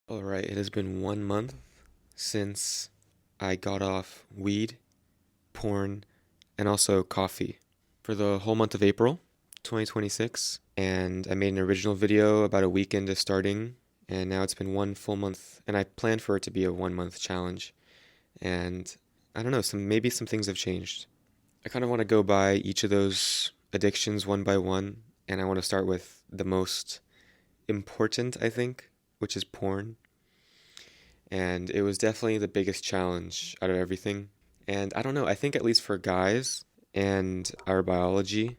All right, it has been 1 month since I got off weed, porn, and also coffee for the whole month of April 2026. And I made an original video about a week into starting, and now it's been one full month. And I planned for it to be a 1 month challenge. And I don't know, maybe some things have changed. I kind of want to go by each of those addictions one by one, and I want to start with the most important, I think, which is porn. And it was definitely the biggest challenge out of everything. And I don't know, I think at least for guys and our biology,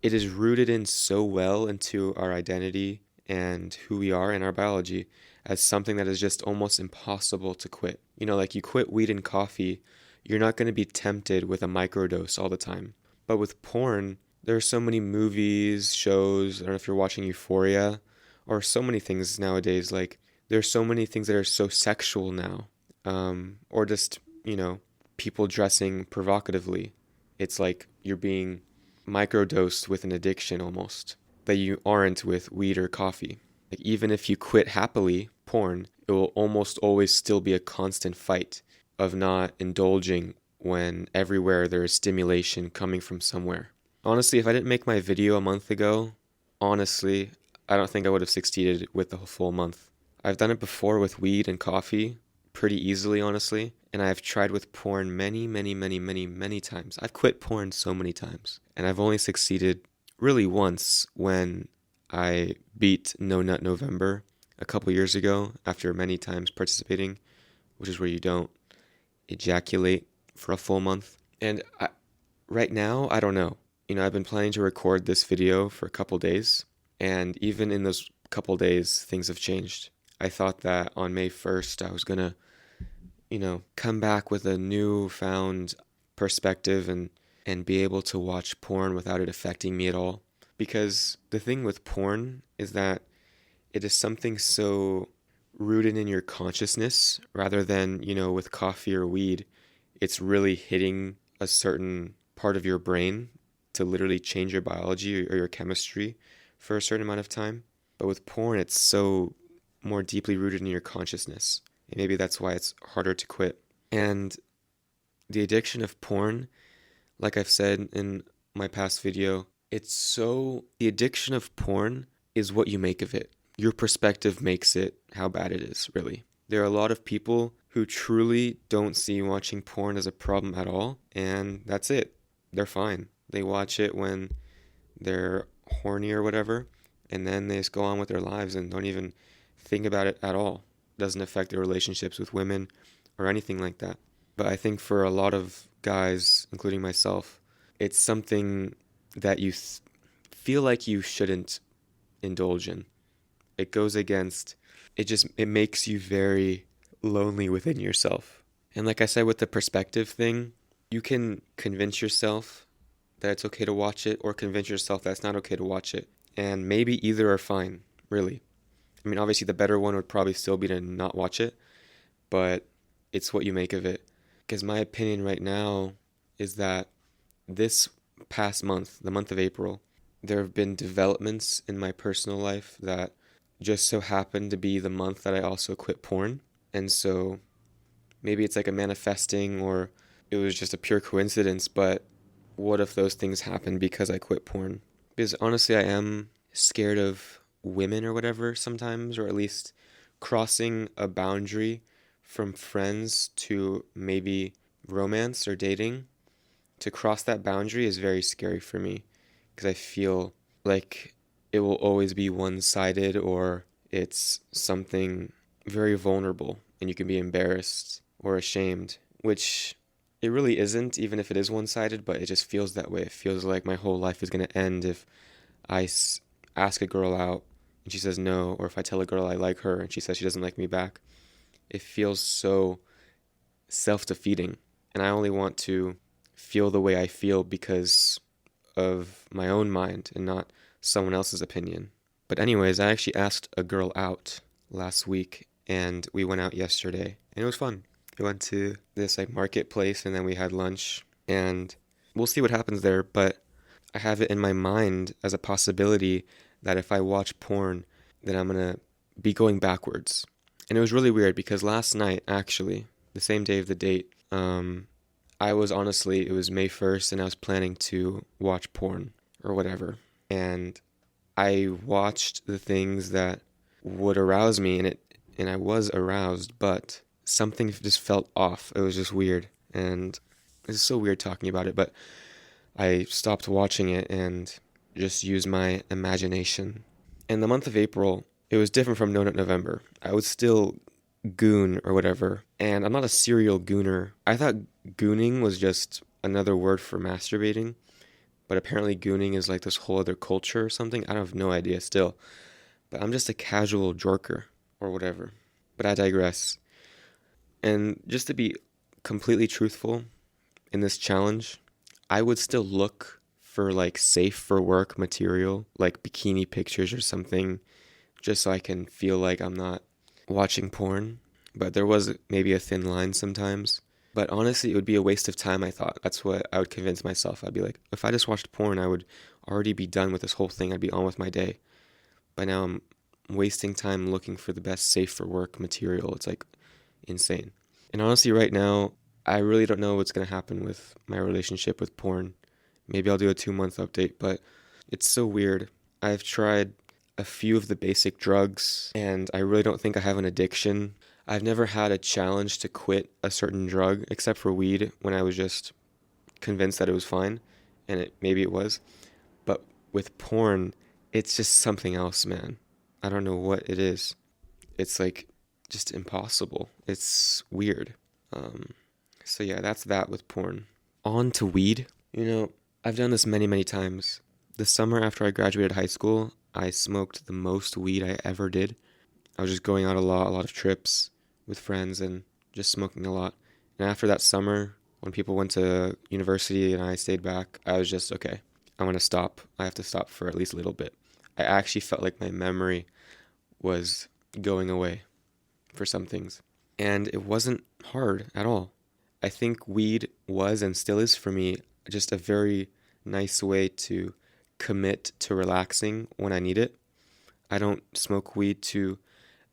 it is rooted in so well into our identity and who we are and our biology as something that is just almost impossible to quit. Like you quit weed and coffee, you're not going to be tempted with a microdose all the time. But with porn, there are so many movies, shows, I don't know if you're watching Euphoria, or so many things nowadays. Like, there's so many things that are so sexual now. Or just, people dressing provocatively. It's like you're being microdosed with an addiction almost that you aren't with weed or coffee. Like even if you quit happily porn, it will almost always still be a constant fight of not indulging when everywhere there is stimulation coming from somewhere. Honestly, if I didn't make my video a month ago, honestly, I don't think I would have succeeded with the full month. I've done it before with weed and coffee pretty easily, honestly, and I've tried with porn many, many, many, many, many times. I've quit porn so many times, and I've only succeeded really once when I beat No Nut November a couple years ago after many times participating, which is where you don't ejaculate for a full month. And right now, I don't know. I've been planning to record this video for a couple days, and even in those couple days, things have changed. I thought that on May 1st, I was gonna, come back with a newfound perspective and be able to watch porn without it affecting me at all. Because the thing with porn is that it is something so rooted in your consciousness rather than, with coffee or weed, it's really hitting a certain part of your brain to literally change your biology or your chemistry for a certain amount of time. But with porn, it's so more deeply rooted in your consciousness. And maybe that's why it's harder to quit. And the addiction of porn, like I've said in my past video, the addiction of porn is what you make of it. Your perspective makes it how bad it is, really. There are a lot of people who truly don't see watching porn as a problem at all, and that's it. They're fine. They watch it when they're horny or whatever, and then they just go on with their lives and don't even think about it at all. It doesn't affect their relationships with women or anything like that. But I think for a lot of guys, including myself, it's something that feel like you shouldn't indulge in. It goes against, it makes you very lonely within yourself. And like I said with the perspective thing, you can convince yourself that it's okay to watch it or convince yourself that it's not okay to watch it. And maybe either are fine, really. I mean, obviously the better one would probably still be to not watch it, but it's what you make of it. Because my opinion right now is that this past month, the month of April, there have been developments in my personal life that just so happened to be the month that I also quit porn. And so maybe it's like a manifesting or it was just a pure coincidence, but what if those things happened because I quit porn? Because honestly, I am scared of women or whatever sometimes, or at least crossing a boundary from friends to maybe romance or dating. To cross that boundary is very scary for me because I feel like it will always be one sided or it's something very vulnerable and you can be embarrassed or ashamed, which it really isn't, even if it is one sided, but it just feels that way. It feels like my whole life is going to end if ask a girl out and she says no, or if I tell a girl I like her and she says she doesn't like me back. It feels so self defeating. And I only want to feel the way I feel because of my own mind and not someone else's opinion. But anyways, I actually asked a girl out last week and we went out yesterday and it was fun. We went to this like marketplace and then we had lunch and we'll see what happens there, but I have it in my mind as a possibility that if I watch porn, then I'm going to be going backwards. And it was really weird because last night, actually, the same day of the date, I was honestly, it was May 1st, and I was planning to watch porn or whatever. And I watched the things that would arouse me, and I was aroused, but something just felt off. It was just weird. And it's so weird talking about it, but I stopped watching it and just used my imagination. In the month of April, it was different from No Nut November. I was still goon or whatever, and I'm not a serial gooner. I thought gooning was just another word for masturbating, but apparently gooning is like this whole other culture or something. I have no idea still, but I'm just a casual jorker or whatever. But I digress. And just to be completely truthful in this challenge, I would still look for like safe for work material, like bikini pictures or something, just so I can feel like I'm not watching porn. But there was maybe a thin line sometimes. But honestly, it would be a waste of time, I thought. That's what I would convince myself. I'd be like, if I just watched porn, I would already be done with this whole thing. I'd be on with my day. But now I'm wasting time looking for the best safe for work material. It's like insane. And honestly, right now, I really don't know what's going to happen with my relationship with porn. Maybe I'll do a 2 month update, but it's so weird. I've tried a few of the basic drugs, and I really don't think I have an addiction. I've never had a challenge to quit a certain drug, except for weed, when I was just convinced that it was fine, and maybe it was. But with porn, it's just something else, man. I don't know what it is. It's like just impossible. It's weird. Um, so yeah, that's that with porn. On to weed. I've done this many, many times. The summer after I graduated high school, I smoked the most weed I ever did. I was just going out a lot of trips with friends and just smoking a lot. And after that summer, when people went to university and I stayed back, I was just, okay, I'm going to stop. I have to stop for at least a little bit. I actually felt like my memory was going away for some things. And it wasn't hard at all. I think weed was and still is for me just a very nice way to commit to relaxing when I need it. I don't smoke weed to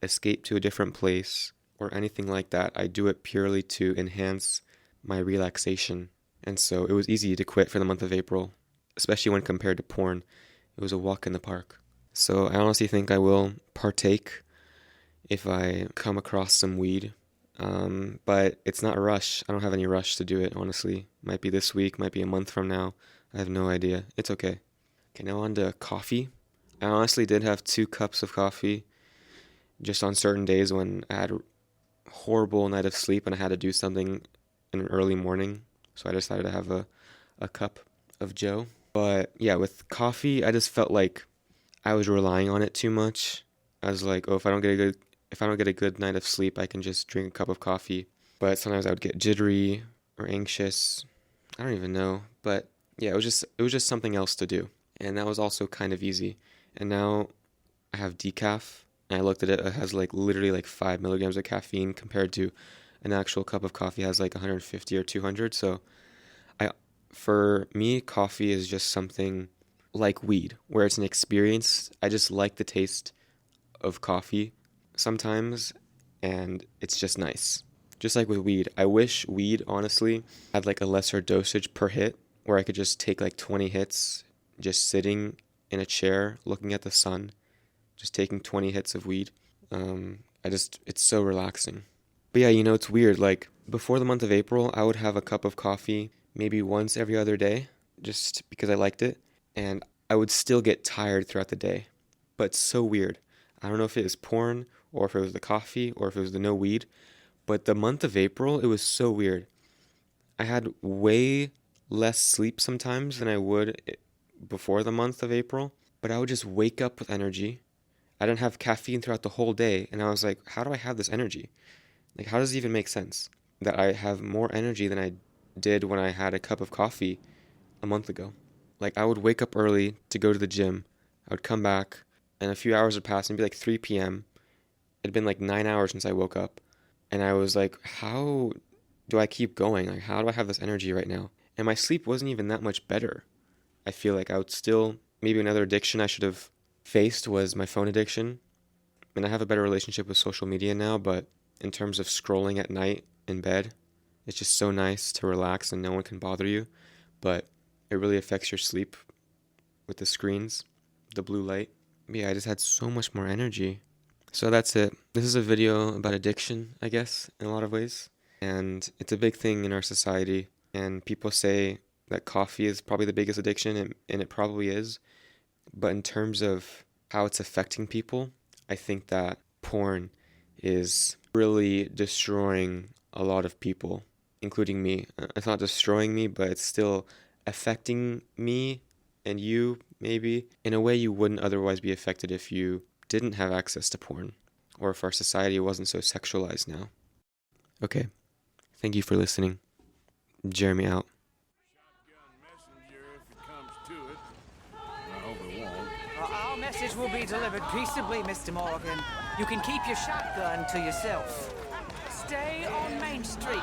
escape to a different place or anything like that. I do it purely to enhance my relaxation. And so it was easy to quit for the month of April, especially when compared to porn. It was a walk in the park. So I honestly think I will partake if I come across some weed. But it's not a rush. I don't have any rush to do it, honestly. Might be this week, might be a month from now. I have no idea. It's okay. Okay, now on to coffee. I honestly did have 2 cups of coffee just on certain days when I had a horrible night of sleep and I had to do something in an early morning. So I decided to have a cup of Joe. But yeah, with coffee, I just felt like I was relying on it too much. I was like, oh, if I don't get a good night of sleep, I can just drink a cup of coffee. But sometimes I would get jittery or anxious. I don't even know. But yeah, it was just something else to do. And that was also kind of easy. And now I have decaf, and I looked at it. It has like literally like 5 milligrams of caffeine compared to an actual cup of coffee has like 150 or 200. So I, for me, coffee is just something like weed, where it's an experience. I just like the taste of coffee sometimes, and it's just nice. Just like with weed, I wish weed honestly had like a lesser dosage per hit, where I could just take like 20 hits just sitting in a chair looking at the sun, just taking 20 hits of weed. It's so relaxing. But yeah, it's weird. Like before the month of April, I would have a cup of coffee maybe once every other day just because I liked it. And I would still get tired throughout the day. But it's so weird. I don't know if it was porn or if it was the coffee or if it was the no weed. But the month of April, it was so weird. I had way less sleep sometimes than I would before the month of April, but I would just wake up with energy. I didn't have caffeine throughout the whole day, and I was like, how do I have this energy? Like, how does it even make sense that I have more energy than I did when I had a cup of coffee a month ago? Like, I would wake up early to go to the gym. I would come back, and a few hours would pass, and it'd be like 3 p.m. It'd been like 9 hours since I woke up, and I was like, how do I keep going? Like, how do I have this energy right now? And my sleep wasn't even that much better. I feel like I would still, maybe another addiction I should have faced was my phone addiction. And I have a better relationship with social media now, but in terms of scrolling at night in bed, it's just so nice to relax and no one can bother you. But it really affects your sleep with the screens, the blue light. Yeah, I just had so much more energy. So that's it. This is a video about addiction, I guess, in a lot of ways. And it's a big thing in our society. And people say that coffee is probably the biggest addiction, and it probably is. But in terms of how it's affecting people, I think that porn is really destroying a lot of people, including me. It's not destroying me, but it's still affecting me and you, maybe, in a way you wouldn't otherwise be affected if you didn't have access to porn, or if our society wasn't so sexualized now. Okay, thank you for listening. Jeremy out. Our message will be delivered peaceably, Mr. Morgan. You can keep your shotgun to yourself. Stay on Main Street.